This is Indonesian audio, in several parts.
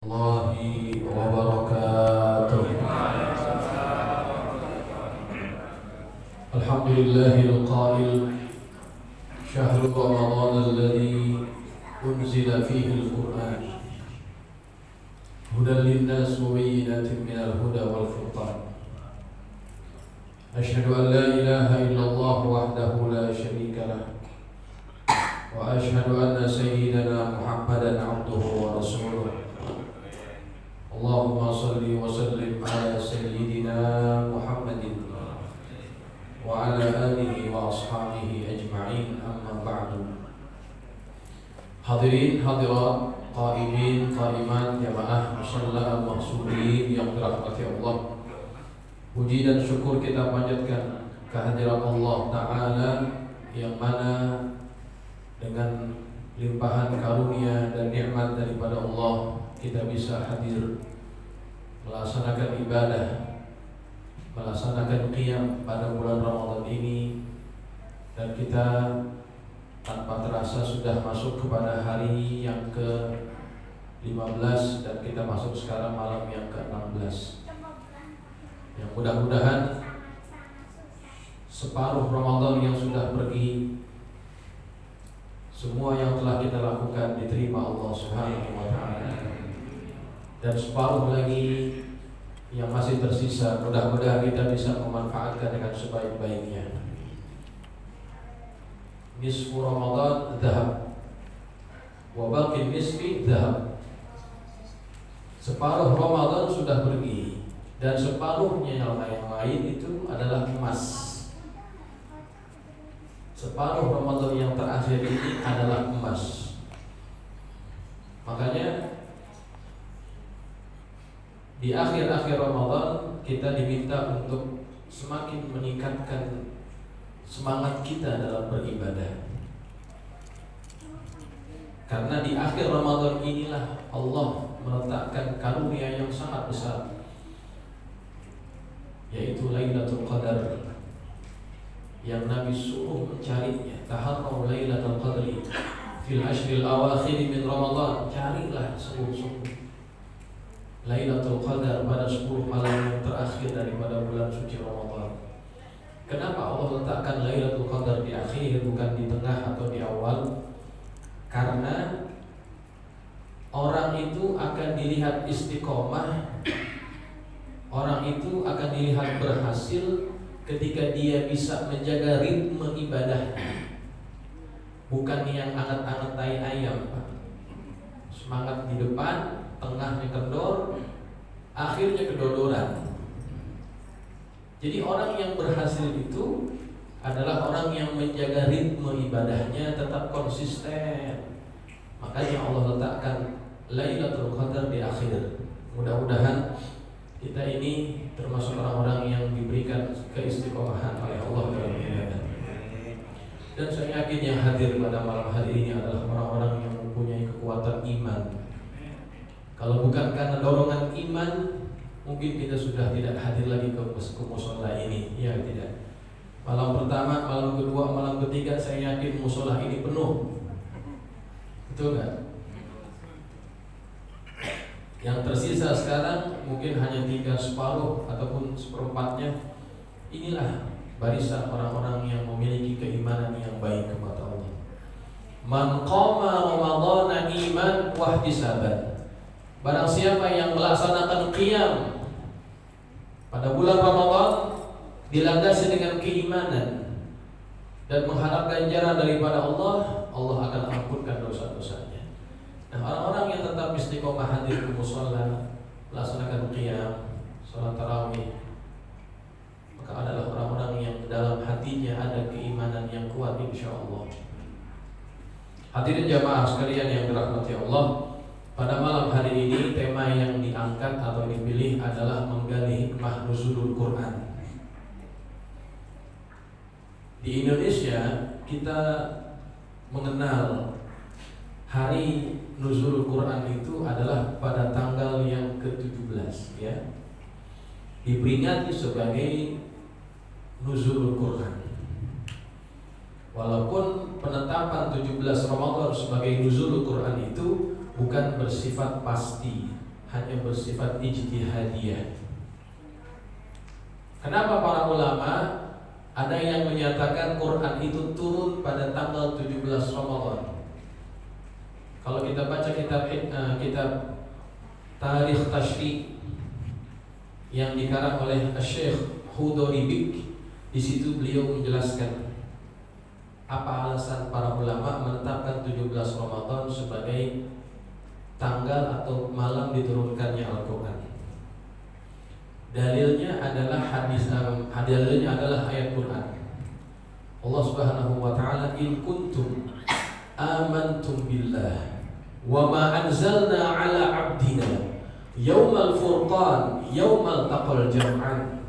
الله وبركاته. الحمد لله القائل شهر رمضان الذي أنزل فيه القرآن هدى للناس وبينات من الهدى والفرقان. أشهد أن لا إله إلا الله وحده لا شريك له وأشهد أن سيدنا محمدا عبده ورسوله. اللهم صل وسلم على سيدنا محمد وعلى آله وأصحابه أجمعين. أما بعد. Hadirin hadirat, qaimin qaimat, jamaah musalla al-mahsudin yang dirahmati Allah. Puji dan syukur kita panjatkan kehadirat Allah Ta'ala yang mana dengan limpahan karunia dan nikmat daripada Allah kita bisa hadir melaksanakan ibadah, melaksanakan qiyam pada bulan Ramadan ini, dan kita tanpa terasa sudah masuk kepada hari yang ke-15 dan kita masuk sekarang malam yang ke-16. Yang mudah-mudahan separuh Ramadan yang sudah pergi, semua yang telah kita lakukan diterima Allah Subhanahu wa Ta'ala, dan separuh lagi yang masih tersisa mudah-mudahan kita bisa memanfaatkan dengan sebaik-baiknya. Nisfu Ramadan dhahab wa baqi nisfi dhahab. Separuh Ramadan sudah pergi dan separuhnya yang lain itu adalah emas. Separuh Ramadan yang terakhir ini adalah emas. Makanya di akhir-akhir Ramadan kita diminta untuk semakin meningkatkan semangat kita dalam beribadah. Karena di akhir Ramadan inilah Allah meletakkan karunia yang sangat besar, yaitu Lailatul Qadar, yang Nabi suruh mencarinya. Taharraw Lailatul Qadri fil ashril awakhir min Ramadan. Carilah sungguh-sungguh Lailatul Qadar pada 10 malam yang terakhir daripada bulan suci Ramadan. Kenapa Allah letakkan Lailatul Qadar di akhir, bukan di tengah atau di awal? Karena orang itu akan dilihat istiqomah, orang itu akan dilihat berhasil ketika dia bisa menjaga ritme ibadahnya. Bukan yang anget-anget tai ayam, Pak. Semangat di depan, tengahnya kendor, akhirnya kedodoran. Jadi orang yang berhasil itu adalah orang yang menjaga ritme ibadahnya tetap konsisten. Makanya Allah letakkan Lailatul Qadar di akhir. Mudah-mudahan kita ini termasuk orang-orang yang diberikan keistiqomahan oleh Allah dalam ibadah. Dan saya yakin yang hadir pada malam hari ini adalah orang-orang yang mempunyai kekuatan iman. Kalau bukan karena dorongan iman, mungkin kita sudah tidak hadir lagi ke mushola ini, ya tidak. Malam pertama, malam kedua, malam ketiga saya yakin mushola ini penuh. Betul nggak? Yang tersisa sekarang mungkin hanya tinggal separuh ataupun seperempatnya. Inilah barisan orang-orang yang memiliki keimanan yang baik kepada Allah. Man qama Ramadhana iman wa ihtisaban. Barang siapa yang melaksanakan qiyam pada bulan Ramadan dilandasi dengan keimanan dan mengharap ganjaran daripada Allah, Allah akan ampunkan dosa-dosanya. Nah, orang-orang yang tetap istiqomah hadir ke mushola, melaksanakan qiyam, salat tarawih, maka adalah orang-orang yang dalam hatinya ada keimanan yang kuat, insyaallah. Hadirin jamaah sekalian yang dirahmati Allah, pada malam hari ini tema yang diangkat atau dipilih adalah menggali hikmah nuzulul Quran. Di Indonesia kita mengenal hari nuzulul Quran itu adalah pada tanggal yang ke-17, ya. Diperingati sebagai nuzulul Quran. Walaupun penetapan 17 Ramadan sebagai nuzulul Quran itu bukan bersifat pasti, hanya bersifat ijtihadiyah. Kenapa para ulama ada yang menyatakan Quran itu turun pada tanggal 17 Ramadan? Kalau kita baca kitab Tarikh Tashri' yang dikarang oleh Syekh Hudoribik, di situ beliau menjelaskan apa alasan para ulama menetapkan 17 Ramadan sebagai tanggal atau malam diturunkannya Al-Quran. Dalilnya adalah dalilnya adalah ayat Quran. Allah Subhanahu wa taala, in kuntum amantum billah wa ma anzalna ala abdina yaumal furqan yaumal taqal jam'an.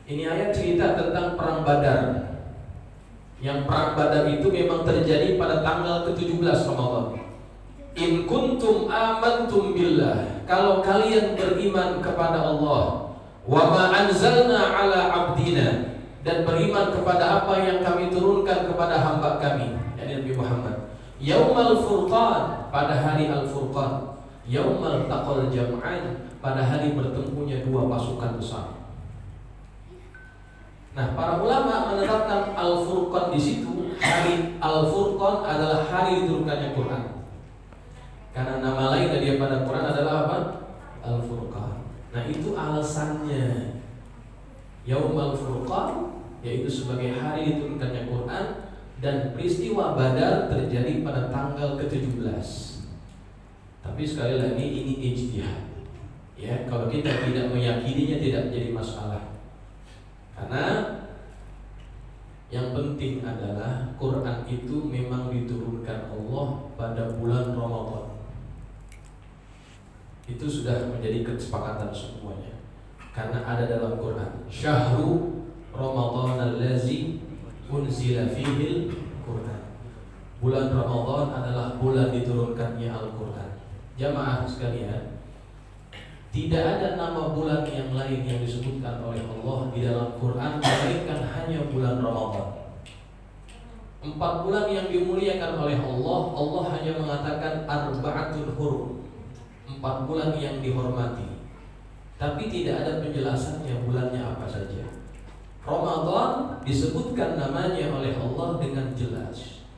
Ini ayat cerita tentang perang Badar. Yang perang Badar itu memang terjadi pada tanggal ke-17 Ramadan. In kuntum amantum billah, kalau kalian beriman kepada Allah, wa ma anzalna ala abdina, dan beriman kepada apa yang kami turunkan kepada hamba kami, yakni Nabi Muhammad. Yaumal furqan, pada hari al-furqan. Yaumal taqal jam'an, pada hari bertemunya dua pasukan besar. Nah, para ulama menetapkan al-furqan di situ, hari al-furqan adalah hari diturunkannya Quran. Karena nama lain daripada Quran adalah apa? Al-Furqan. Nah, itu alasannya. Yaumal Furqan, yaitu sebagai hari diturunkannya Quran, dan peristiwa Badar terjadi pada tanggal ke-17. Tapi sekali lagi ini ijtihad. Ya, kalau kita tidak meyakininya tidak jadi masalah. Karena yang penting adalah Quran itu memang diturunkan Allah pada bulan Ramadan. Itu sudah menjadi kesepakatan semuanya. Karena ada dalam Quran, Syahru Ramadan allazi unzila fihil Quran. Bulan Ramadan adalah bulan diturunkannya Al-Quran. Jamaah sekalian, tidak ada nama bulan yang lain yang disebutkan oleh Allah di dalam Quran melainkan hanya bulan Ramadan. 4 bulan yang dimuliakan oleh Allah, Allah hanya mengatakan arba'atul hurum, 4 bulan yang dihormati. Tapi tidak ada penjelasannya bulannya apa saja. Ramadan disebutkan namanya oleh Allah dengan jelas,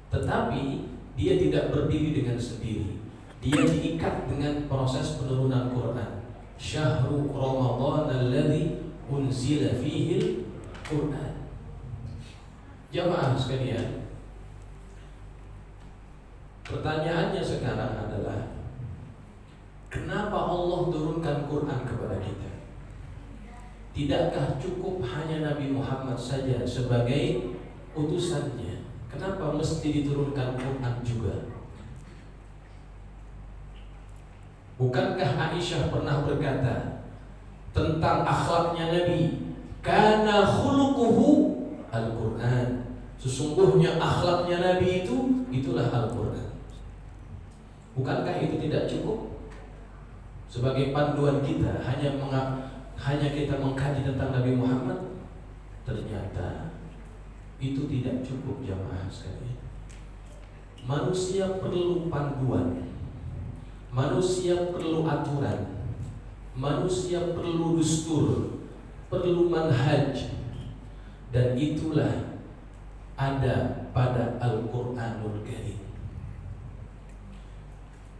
tetapi dia tidak berdiri dengan sendiri. Dia diikat dengan proses penurunan Quran. Syahrul Ramadan alladzi unzila fihil Quran. Jamaah sekalian, pertanyaannya sekarang adalah, kenapa Allah turunkan Quran kepada kita? Tidakkah cukup hanya Nabi Muhammad saja sebagai utusannya? Kenapa mesti diturunkan Quran juga? Bukankah Aisyah pernah berkata tentang akhlaknya Nabi, kana khuluquhu Al-Quran, sesungguhnya akhlaknya Nabi itu itulah Al-Quran. Bukankah itu tidak cukup sebagai panduan kita hanya kita mengkaji tentang Nabi Muhammad? Ternyata itu tidak cukup, jamaah sekalian. Manusia perlu panduan, manusia perlu aturan, manusia perlu dustur, perlu manhaj, dan itulah ada pada Al-Quranul Karim.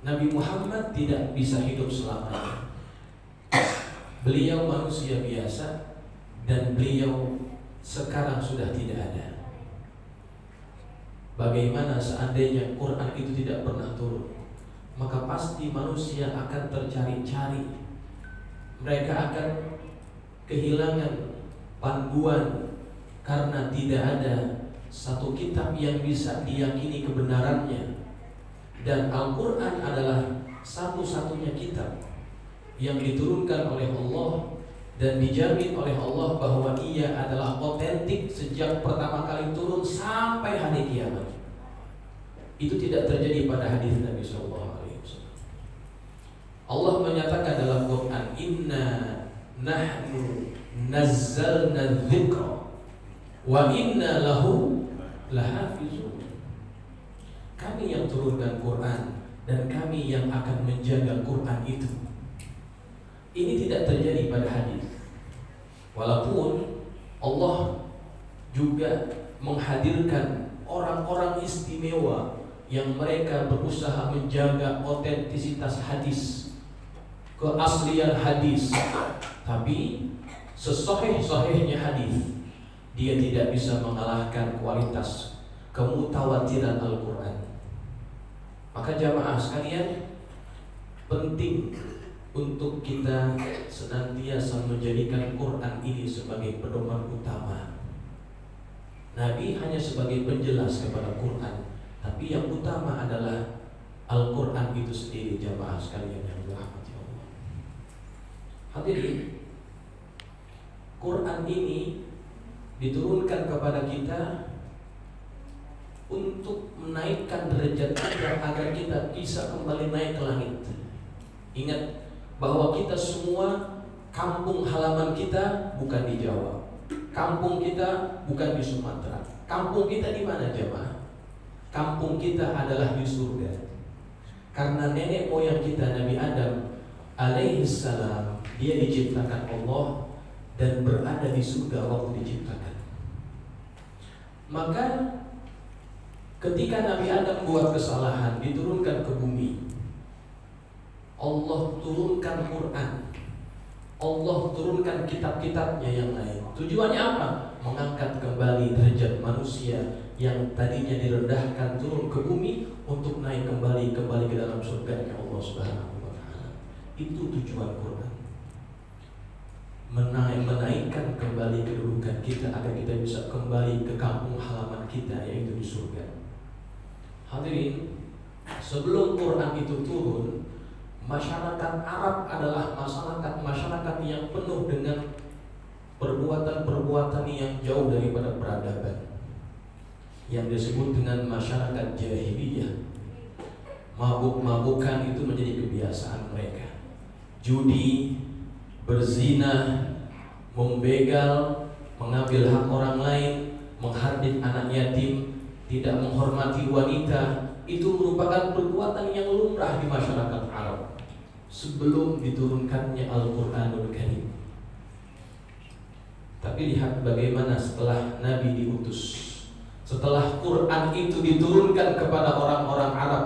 Nabi Muhammad tidak bisa hidup selamanya. Beliau manusia biasa dan beliau sekarang sudah tidak ada. Bagaimana seandainya Quran itu tidak pernah turun? Maka pasti manusia akan tercari-cari. Mereka akan kehilangan panduan karena tidak ada satu kitab yang bisa diyakini kebenarannya. Dan Al-Quran adalah satu-satunya kitab yang diturunkan oleh Allah dan dijamin oleh Allah bahwa ia adalah otentik sejak pertama kali turun sampai hari kiamat. Itu tidak terjadi pada hadis Nabi SAW. Allah menyatakan dalam Quran, inna nahnu nazzalna dzikra wa inna lahu lahafizun. Kami yang turunkan Quran dan kami yang akan menjaga Quran itu. Ini tidak terjadi pada hadis. Walaupun Allah juga menghadirkan orang-orang istimewa yang mereka berusaha menjaga otentisitas hadis, keaslian hadis, tapi sesahih-sahihnya hadis, dia tidak bisa mengalahkan kualitas kemutawatiran Al-Quran. Maka jamaah sekalian, penting untuk kita senantiasa menjadikan Quran ini sebagai pedoman utama. Nabi hanya sebagai penjelas kepada Quran, tapi yang utama adalah Al-Quran itu sendiri, jamaah sekalian yang dirahmati Allah. Hadirin, Quran ini diturunkan kepada kita untuk menaikkan derajat kita agar kita bisa kembali naik ke langit. Ingat bahwa kita semua, kampung halaman kita bukan di Jawa, kampung kita bukan di Sumatera. Kampung kita di mana jemaah? Kampung kita adalah di surga. Karena nenek moyang kita Nabi Adam alaihissalam, dia diciptakan Allah dan berada di surga waktu diciptakan. Maka ketika Nabi Adam buat kesalahan, diturunkan ke bumi, Allah turunkan Quran, Allah turunkan kitab-kitabnya yang lain. Tujuannya apa? Mengangkat kembali derajat manusia yang tadinya direndahkan turun ke bumi untuk naik kembali ke dalam surga Allah Subhanahu wa taala. Itu tujuan Quran. Menaikkan kembali kedudukan kita agar kita bisa kembali ke kampung halaman kita, yaitu di surga. Hadirin, sebelum Quran itu turun, masyarakat Arab adalah masyarakat yang penuh dengan perbuatan-perbuatan yang jauh daripada peradaban, yang disebut dengan masyarakat jahiliyah. Mabuk-mabukan itu menjadi kebiasaan mereka. Judi, berzina, membegal, mengambil hak orang lain, menghardik anak yatim, tidak menghormati wanita, itu merupakan perbuatan yang lumrah di masyarakat Arab sebelum diturunkannya Al-Quranul Karim. Tapi lihat bagaimana setelah Nabi diutus, setelah Quran itu diturunkan kepada orang-orang Arab.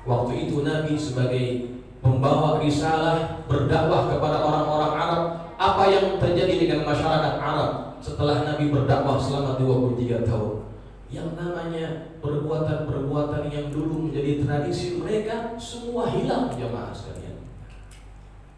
Waktu itu Nabi sebagai pembawa risalah berdakwah kepada orang-orang Arab. Apa yang terjadi dengan masyarakat Arab setelah Nabi berdakwah selama 23 tahun? Yang namanya perbuatan-perbuatan yang dulu menjadi tradisi mereka semua hilang, jemaah sekalian.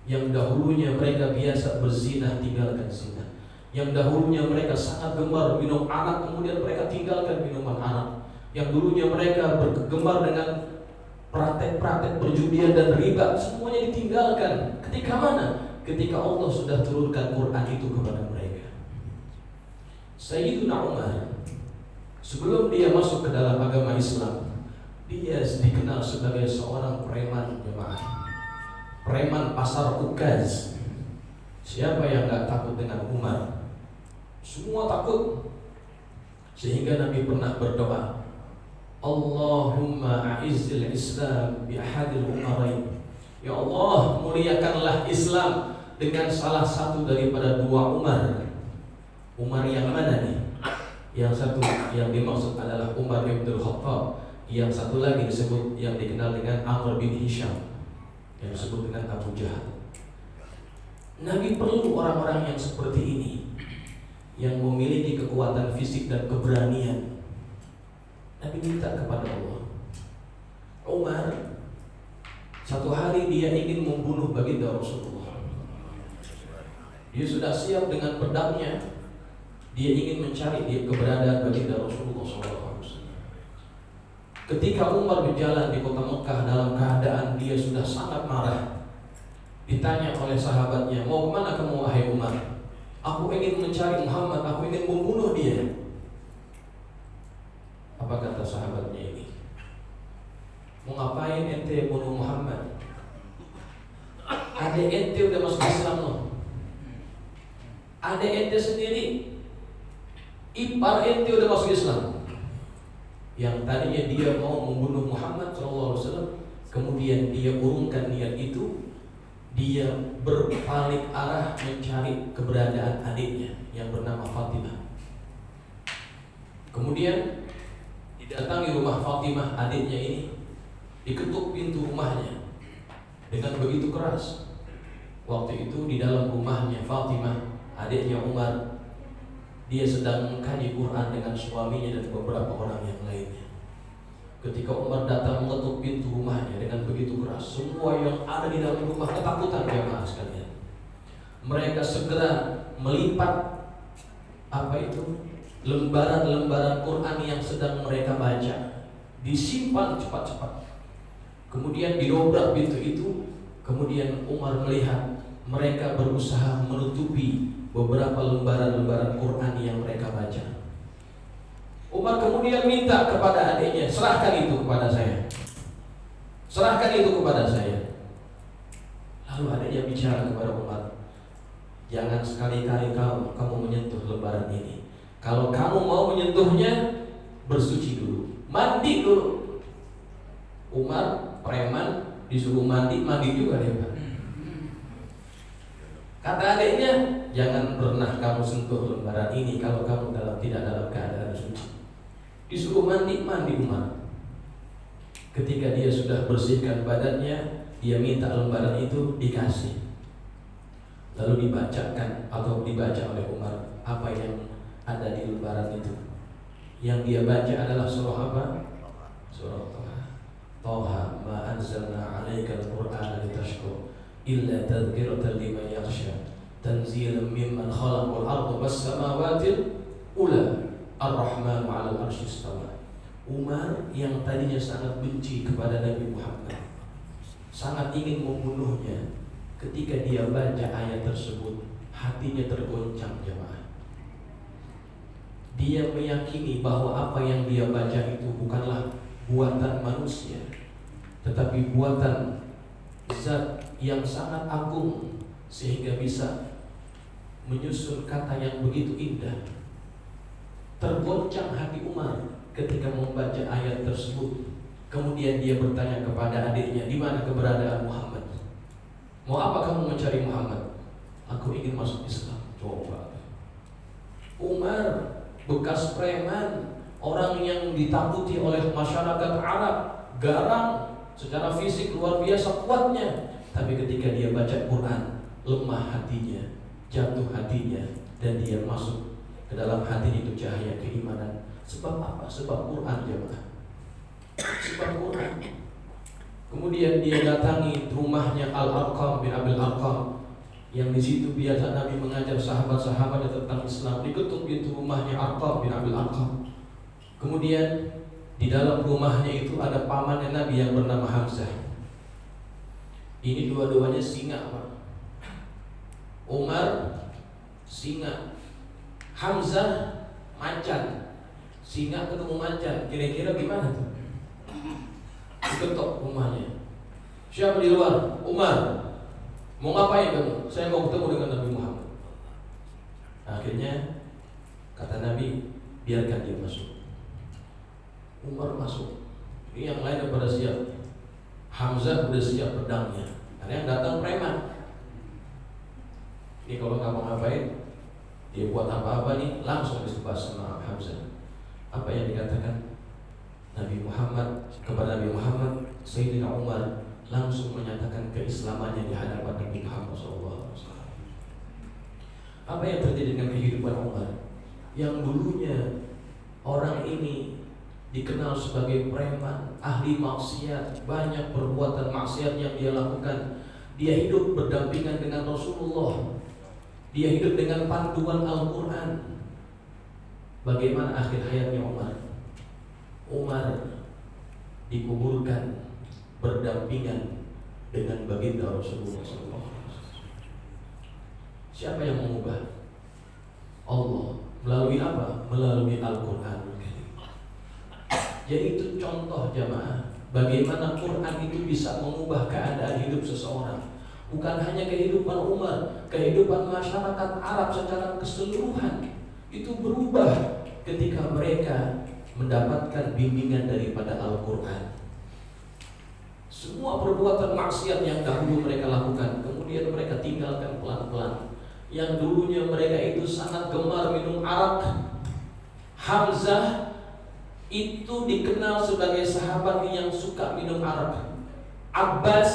Yang dahulunya mereka biasa berzina, tinggalkan zina. Yang dahulunya mereka sangat gemar minum arak, kemudian mereka tinggalkan minuman arak. Yang dulunya mereka bergemar dengan praktek-praktek perjudian dan riba, semuanya ditinggalkan. Ketika mana? Ketika Allah sudah turunkan Quran itu kepada mereka. Sayyidina Umar, sebelum dia masuk ke dalam agama Islam, dia dikenal sebagai seorang preman, jemaah. Preman pasar Ukaz. Siapa yang gak takut dengan Umar? Semua takut. Sehingga Nabi pernah berdoa, Allahumma a'izzil Islam bi ahadil umarain. Ya Allah, muliakanlah Islam dengan salah satu daripada dua Umar. Umar yang mana nih? Yang satu yang dimaksud adalah Umar bin Khattab, yang satu lagi disebut yang dikenal dengan Amr bin Hisham, yang disebut dengan Abu Jahal. Nabi perlu orang-orang yang seperti ini, yang memiliki kekuatan fisik dan keberanian. Nabi minta kepada Allah. Umar, satu hari dia ingin membunuh baginda Rasulullah. Dia sudah siap dengan pedangnya. Dia ingin mencari keberadaan baginda Rasulullah SAW. Ketika Umar berjalan di kota Mekah dalam keadaan dia sudah sangat marah, ditanya oleh sahabatnya, mau kemana kamu wahai Umar? Aku ingin mencari Muhammad, aku ingin membunuh dia. Apa kata sahabatnya ini? Mau ngapain ente bunuh Muhammad? Adek ente udah masuk Islam loh. Adek ente sendiri, ipar ente udah masuk Islam. Yang tadinya dia mau membunuh Muhammad SAW, Kemudian dia urungkan niat itu, dia berbalik arah mencari keberadaan adiknya yang bernama Fatimah. Kemudian didatangi rumah Fatimah, adiknya ini, diketuk pintu rumahnya dengan begitu keras. Waktu itu di dalam rumahnya Fatimah, adiknya Umar, dia sedang mengkaji Quran dengan suaminya dan beberapa orang yang lainnya. Ketika Umar datang mengetuk pintu rumahnya dengan begitu keras, semua yang ada di dalam rumah ketakutan, jemaah sekalian. Mereka segera melipat lembaran-lembaran Quran yang sedang mereka baca, disimpan cepat-cepat. Kemudian didobrak pintu itu. Kemudian Umar melihat mereka berusaha menutupi beberapa lembaran-lembaran Quran yang mereka baca. Umar kemudian minta kepada adiknya, serahkan itu kepada saya. Serahkan itu kepada saya. Lalu adiknya bicara kepada Umar, jangan sekali-kali kamu menyentuh lembaran ini. Kalau kamu mau menyentuhnya, bersuci dulu, mandi dulu. Umar preman, disuruh mandi juga dia. Kata adiknya, jangan pernah kamu sentuh lembaran ini kalau kamu tidak dalam keadaan suci. Disuruh mandi Umar. Ketika dia sudah bersihkan badannya, dia minta lembaran itu dikasih. Lalu dibacakan atau dibaca oleh Umar apa yang ada di lembaran itu. Yang dia baca adalah surah apa? Surah Toha. Toha ma anzalna 'alaikal Qur'ana litashqa illa tadhkiratan liman yakhsha tanzilan mimman khalaqal arda was samawati ula ar-rahmanu 'alal arsy istawa. Umar yang tadinya sangat benci kepada Nabi Muhammad, sangat ingin membunuhnya, ketika dia baca ayat tersebut, hatinya tergoncang, jemaah. Dia meyakini bahwa apa yang dia baca itu bukanlah buatan manusia, tetapi buatan zat yang sangat agung, sehingga bisa menyusun kata yang begitu indah. Tergoncang hati Umar ketika membaca ayat tersebut. Kemudian dia bertanya kepada adiknya, di mana keberadaan Muhammad? Mau apa kamu mencari Muhammad? Aku ingin masuk Islam. Coba. Umar, bekas preman, orang yang ditakuti oleh masyarakat Arab, garang, secara fisik luar biasa kuatnya. Tapi ketika dia baca Quran, lemah hatinya, jatuh hatinya, dan dia masuk ke dalam hati itu cahaya keimanan. Sebab apa? Sebab Quran, jemaah. Sebab Quran. Kemudian dia datangi rumahnya Al-Arqam bin Abil Arqam, yang di situ biasa Nabi mengajar sahabat-sahabatnya tentang Islam. Diketuk pintu rumahnya Arqam bin Abil Arqam. Kemudian di dalam rumahnya itu ada pamannya Nabi yang bernama Hamzah. Ini dua-duanya singa, Pak. Umar singa, Hamzah macan. Singa ketemu macan, kira-kira gimana tuh? Diketok rumahnya. Siapa di luar? Umar. Mau ngapain kamu? Saya mau ketemu dengan Nabi Muhammad. Akhirnya kata Nabi, biarkan dia masuk. Umar masuk. Ini yang lain pada siap. Hamzah udah siap pedangnya. Karena yang datang preman. Ini kalau kamu ngapain, dia buat apa-apa nih, langsung disebut sama Hamzah. Apa yang dikatakan Nabi Muhammad kepada Nabi Muhammad, Sayyidina Umar langsung menyatakan keislamannya di hadapan Nabi Muhammad SAW. Apa yang terjadi dengan kehidupan Umar? Yang dulunya orang ini dikenal sebagai preman, ahli maksiat, banyak perbuatan maksiat yang dia lakukan. Dia hidup berdampingan dengan Rasulullah. Dia hidup dengan panduan Al-Quran. Bagaimana akhir hayatnya Umar? Umar dikuburkan berdampingan dengan baginda Rasulullah SAW. Siapa yang mengubah? Allah. Melalui apa? Melalui Al-Quran. Jadi itu contoh, jamaah, bagaimana Quran itu bisa mengubah keadaan hidup seseorang. Bukan hanya kehidupan Umar, kehidupan masyarakat Arab secara keseluruhan itu berubah ketika mereka mendapatkan bimbingan daripada Al-Quran. Semua perbuatan maksiat yang dahulu mereka lakukan, kemudian mereka tinggalkan pelan-pelan. Yang dulunya mereka itu sangat gemar minum arak. Hamzah itu dikenal sebagai sahabat yang suka minum arak. Abbas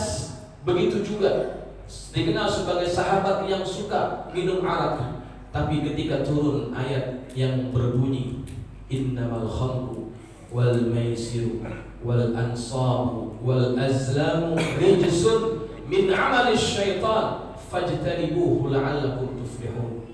begitu juga, dikenal sebagai sahabat yang suka minum arak. Tapi ketika turun ayat yang berbunyi innamal khamru wal maisiru wal ansabu wal azlamu rijsun min amalis syaitan fajtanibuhu la'allakum tuflihun.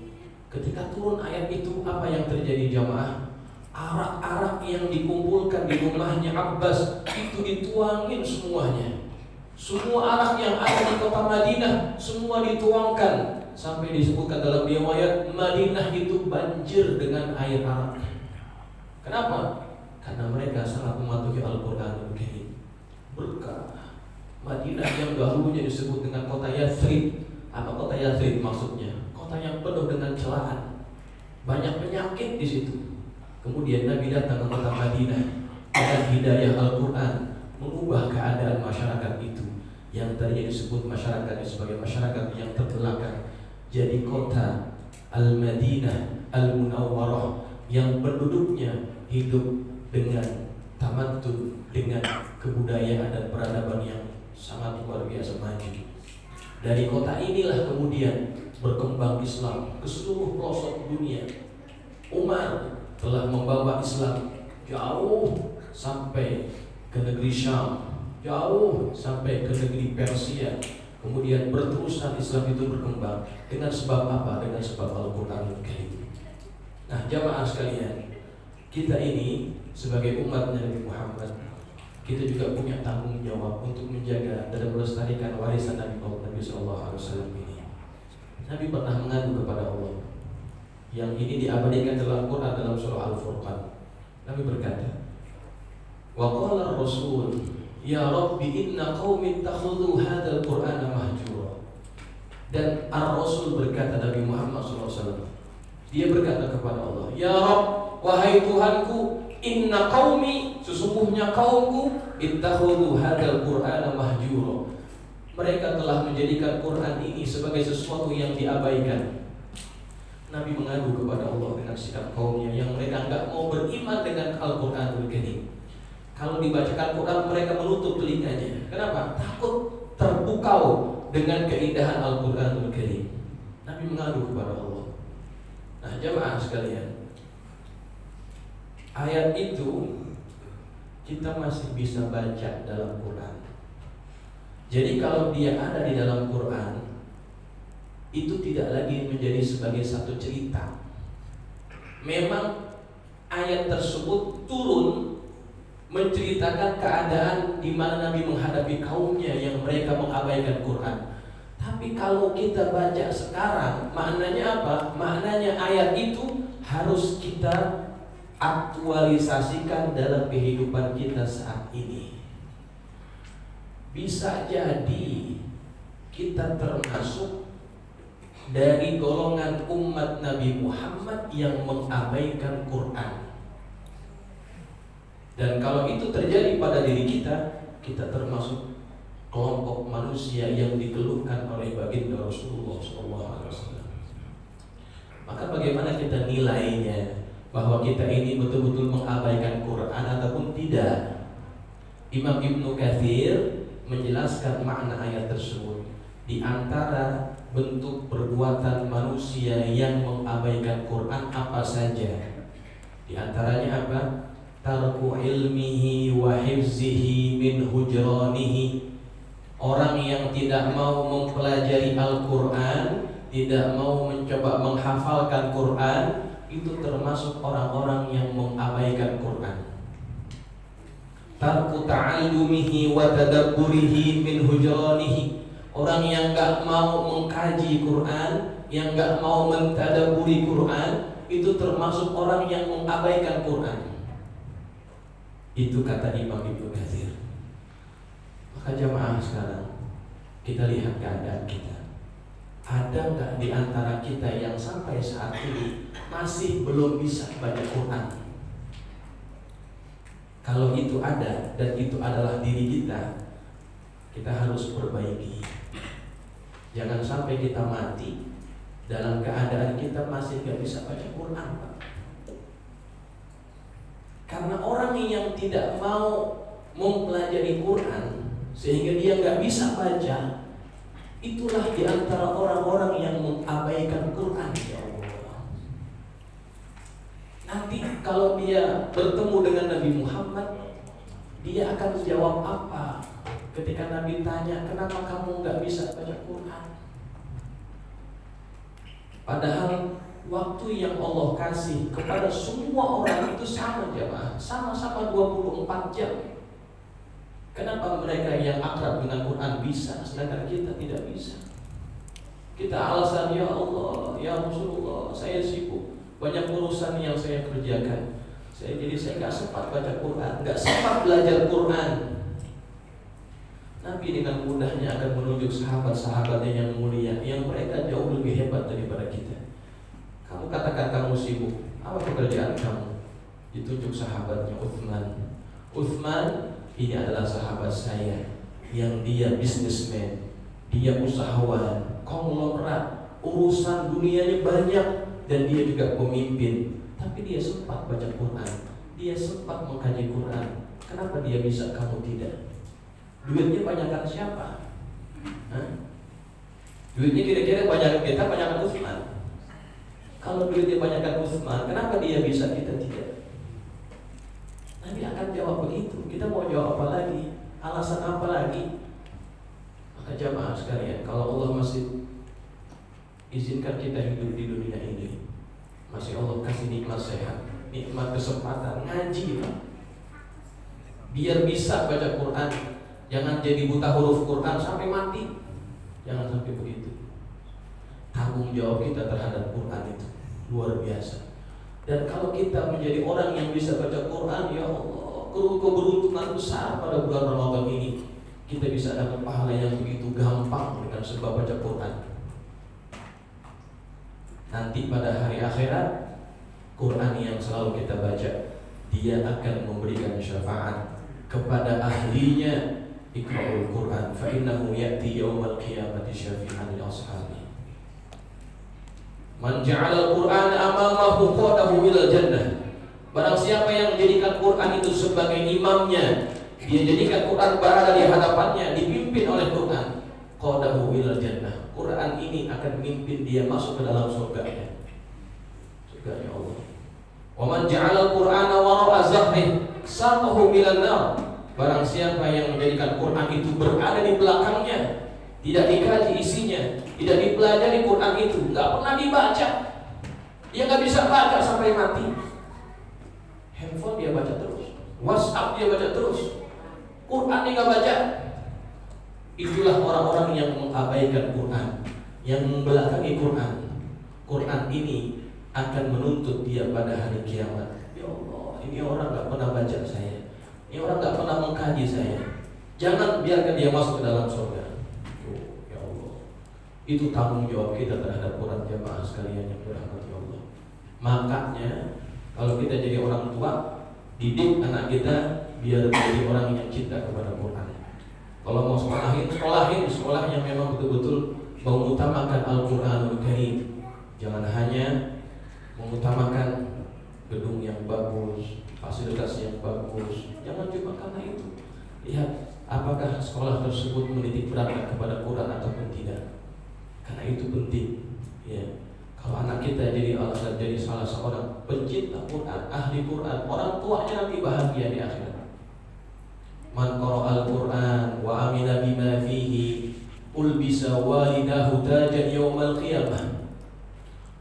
Ketika turun ayat itu, apa yang terjadi jamaah? Arak-arak yang dikumpulkan di rumahnya Abbas itu dituangin semuanya. Semua arak yang ada di kota Madinah semua dituangkan, sampai disebutkan dalam riwayat Madinah itu banjir dengan air arak. Kenapa? Karena mereka sangat mematuhi Al-Quranul Karim. Berkah Madinah yang dahulunya disebut dengan kota Yathrib. Apa kota Yathrib maksudnya? Kota yang penuh dengan celaan, banyak penyakit di situ. Kemudian Nabi datang ke kota Madinah dengan hidayah Al-Quran, mengubah keadaan masyarakat itu yang tadinya disebut masyarakatnya sebagai masyarakat yang terbelakang, jadi kota Al-Madinah Al-Munawwarah yang penduduknya hidup dengan tamadun, dengan kebudayaan dan peradaban yang sangat luar biasa maju. Dari kota inilah kemudian berkembang Islam ke seluruh pelosok dunia. Umar telah membawa Islam jauh sampai ke negeri Syam, jauh sampai ke negeri Persia. Kemudian berterusan Islam itu berkembang dengan sebab apa? Dengan sebab Al-Quranul Karim. Nah, jamaah sekalian, kita ini sebagai umat Nabi Muhammad, kita juga punya tanggung jawab untuk menjaga dan melestarikan warisan Nabi Sallallahu Alaihi Wasallam ini. Nabi pernah mengadu kepada Allah. Yang ini diabadikan dalam Quran dalam surah Al-Furqan. Nabi berkata, wa qala ar-rasul ya rabbi inna qaumi ittakhadhu hadzal qur'ana mahjura. Dan ar-rasul berkata, Nabi Muhammad SAW, dia berkata kepada Allah, ya Rabb, wahai Tuhanku, inna qaumi, sesungguhnya kaumku, ittakhadhu hadzal qur'ana mahjura. Mereka telah menjadikan Quran ini sebagai sesuatu yang diabaikan. Nabi mengadu kepada Allah dengan sikap kaumnya yang mereka enggak mau beriman dengan Al-Quranul Karim. Kalau dibacakan Quran mereka menutup telinganya. Kenapa? Takut terpukau dengan keindahan Al-Quranul Karim. Nabi mengadu kepada Allah. Nah, jamaah sekalian, ayat itu kita masih bisa baca dalam Quran. Jadi kalau dia ada di dalam Quran, itu tidak lagi menjadi sebagai satu cerita. Memang ayat tersebut turun menceritakan keadaan di mana Nabi menghadapi kaumnya yang mereka mengabaikan Quran. Tapi kalau kita baca sekarang, maknanya apa? Maknanya ayat itu harus kita aktualisasikan dalam kehidupan kita saat ini. Bisa jadi kita termasuk dari golongan umat Nabi Muhammad yang mengabaikan Quran. Dan kalau itu terjadi pada diri kita, kita termasuk kelompok manusia yang dikeluhkan oleh baginda Rasulullah SAW. Maka bagaimana kita nilainya bahwa kita ini betul-betul mengabaikan Quran ataupun tidak? Imam Ibnu Katsir menjelaskan makna ayat tersebut. Di antara bentuk perbuatan manusia yang mengabaikan Quran apa saja? Di antaranya apa? Tarku ilmihi wa hifzihi min hujranihi. Orang yang tidak mau mempelajari Al-Quran, tidak mau mencoba menghafalkan Quran, itu termasuk orang-orang yang mengabaikan Quran. Tarku ta'allumihi wa tadabburihi min hujranihi. Orang yang enggak mau mengkaji Quran, yang enggak mau mentadabburi Quran, itu termasuk orang yang mengabaikan Quran. Itu kata Imam Ibnu Katsir. Maka jamaah sekarang kita lihat keadaan kita. Ada enggak di antara kita yang sampai saat ini masih belum bisa baca Quran? Kalau itu ada dan itu adalah diri kita, kita harus perbaiki. Jangan sampai kita mati dalam keadaan kita masih gak bisa baca Quran, Pak. Karena orang yang tidak mau mempelajari Quran sehingga dia gak bisa baca, itulah diantara orang-orang yang mengabaikan Quran, ya Allah. Nanti kalau dia bertemu dengan Nabi Muhammad, dia akan jawab apa ketika Nabi tanya, kenapa kamu gak bisa baca Quran? Padahal waktu yang Allah kasih kepada semua orang itu sama, jemaah, sama-sama 24 jam. Kenapa mereka yang akrab dengan Quran bisa, sedangkan kita tidak bisa? Kita alasan, ya Allah, ya Rasulullah, saya sibuk, banyak urusan yang saya kerjakan, jadi saya nggak sempat baca Quran, nggak sempat belajar Quran. Nabi dengan mudahnya akan menunjuk sahabat-sahabatnya yang mulia, yang mereka jauh lebih hebat daripada kita. Kamu katakan kamu sibuk, apa pekerjaan kamu? Ditunjuk sahabatnya Uthman. Uthman ini adalah sahabat saya yang dia businessman, dia usahawan, konglomerat, urusan dunianya banyak, dan dia juga pemimpin. Tapi dia sempat baca Quran, dia sempat mengkaji Quran. Kenapa dia bisa, kamu tidak? Duitnya banyakkan siapa? Duitnya kira-kira banyakkan kita, banyakkan Utsman. Kalau duitnya banyakkan Utsman, kenapa dia bisa, kita tidak? Nabi akan jawab begitu. Kita mau jawab apa lagi? Alasan apa lagi? Maka jamaah sekalian, kalau Allah masih izinkan kita hidup di dunia ini, masih Allah kasih nikmat sehat, nikmat kesempatan ngaji, Pak. Biar bisa baca Quran. Jangan jadi buta huruf Quran sampai mati. Jangan sampai begitu. Tanggung jawab kita terhadap Quran itu luar biasa. Dan kalau kita menjadi orang yang bisa baca Quran, ya Allah, keberuntungan besar pada bulan Ramadan ini. Kita bisa dapat pahala yang begitu gampang dengan sebab baca Quran. Nanti pada hari akhirat, Quran yang selalu kita baca, dia akan memberikan syafaat kepada ahlinya. Iqra'ul Quran fa innahu ya'ti yaumal qiyamati syafi'an li ashabi. Man ja'ala al-Qur'ana amamahu qadahu ilal jannah. Barang siapa yang menjadikan Quran itu sebagai imamnya, dia jadikan Quran berada di hadapannya, dipimpin oleh Quran, qadahu ilal jannah. Quran ini akan memimpin dia masuk ke dalam surganya. Surganya Allah. Wa man ja'ala al-Qur'ana wara'a zahri saqahu minan nar. Barang siapa yang menjadikan Quran itu berada di belakangnya, tidak dikaji isinya, tidak dipelajari Quran itu, nggak pernah dibaca, dia nggak bisa baca sampai mati. Handphone dia baca terus, WhatsApp dia baca terus, Quran dia nggak baca. Itulah orang-orang yang mengabaikan Quran, yang membelakangi Quran. Quran ini akan menuntut dia pada hari kiamat. Ya Allah, ini orang nggak pernah baca saya. Ini orang gak pernah mengkaji saya. Jangan biarkan dia masuk ke dalam surga. Ya Allah, itu tanggung jawab kita terhadap Quran, jamaah sekalian yang dirahmati Allah. Makanya kalau kita jadi orang tua, didik anak kita biar menjadi orang yang cinta kepada Quran. Kalau mau sekolahin sekolah yang memang betul-betul mengutamakan Al-Quranul Karim. Jangan hanya mengutamakan gedung yang bagus, fasilitas yang bagus. Jangan cuma karena itu. Lihat apakah sekolah tersebut menitik beratkan kepada Quran ataupun tidak. Karena itu penting. Ya. Kalau anak kita jadi salah seorang pencinta Quran, ahli Quran, orang tuanya nanti bahagia di akhirat. Man qara'al Quran wa amila bima fihi ulbisa walidahu tajan yaumal qiyamah.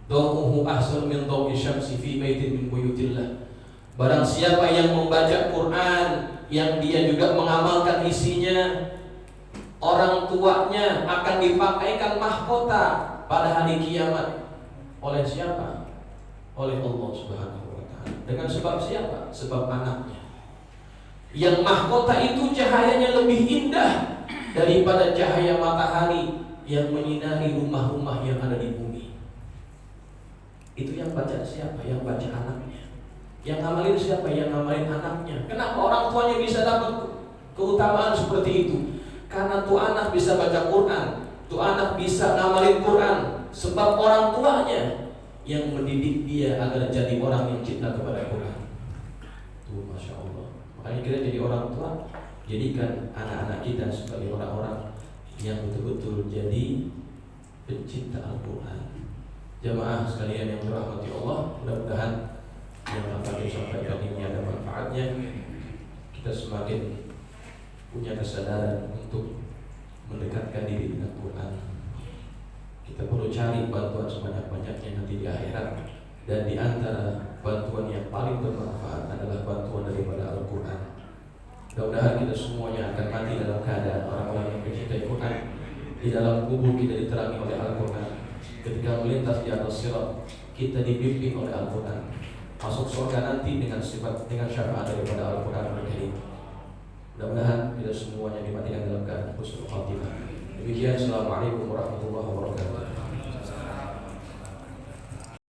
Dawuhu ahsan min dawi syamsi fi baitin min buyutillah. Barang siapa yang membaca Quran, yang dia juga mengamalkan isinya, orang tuanya akan dipakaikan mahkota pada hari kiamat. Oleh siapa? Oleh Allah Subhanahu wa ta'ala. Dengan sebab siapa? Sebab anaknya. Yang mahkota itu cahayanya lebih indah daripada cahaya matahari yang menyinari rumah-rumah yang ada di bumi. Itu yang baca siapa? Yang baca anaknya. Yang ngamalin siapa? Yang ngamalin anaknya. Kenapa orang tuanya bisa dapat keutamaan seperti itu? Karena tuh anak bisa baca Quran, tuh anak bisa ngamalin Quran, sebab orang tuanya yang mendidik dia agar jadi orang yang cinta kepada Quran. Tuh, Masya Allah. Makanya kita jadi orang tua, jadikan anak-anak kita sebagai orang-orang yang betul-betul jadi pencinta Al-Quran. Jamaah sekalian yang dirahmati Allah, mudah-mudahan yang akan disampaikan ini ada manfaatnya. Kita semakin punya kesadaran untuk mendekatkan diri dengan Quran. Kita perlu cari bantuan sebanyak-banyaknya nanti di akhirat. Dan di antara bantuan yang paling bermanfaat adalah bantuan daripada Al-Quran. Mudah-mudahan kita semuanya akan mati dalam keadaan orang-orang yang mencintai Quran. Di dalam kubur kita diterangi oleh Al-Quran. Ketika melintas di atas sirat, kita dibimbing oleh Al-Quran. Masuk surga nanti dengan syafaat daripada Al-Quran Al-Karim. Mudah-mudahan kita semuanya dimatikan dalam keadaan husnul khatimah. Demikian, assalamualaikum warahmatullahi wabarakatuh.